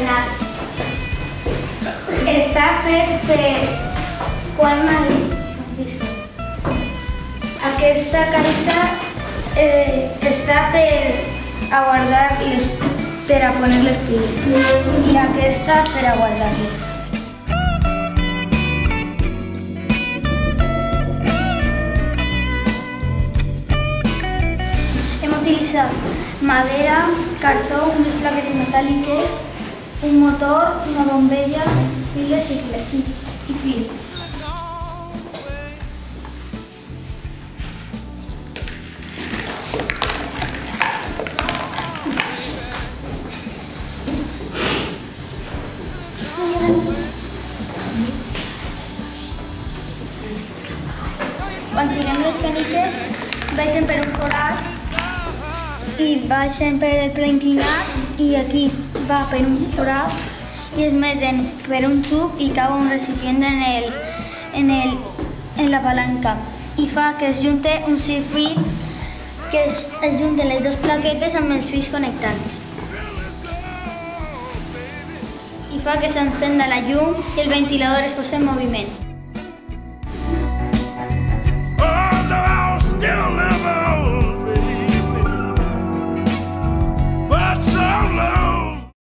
encadenats. Està fet per quan aquesta caixa està per a poner les piles i aquesta per a guardar-les. Hem utilitzat madera, cartó, unes plaques metàl·liques, un motor, una bombella, piles i fils. Quan tirem les caniques, baixen per un forat i baixen per el pla inclinat i aquí va per un forat i es meten per un tub i cau un recipient en la palanca i fa que es junte un circuit que es junten les dues plaquetes amb els fils connectats i fa que s'encenda la llum i el ventilador es posa en moviment.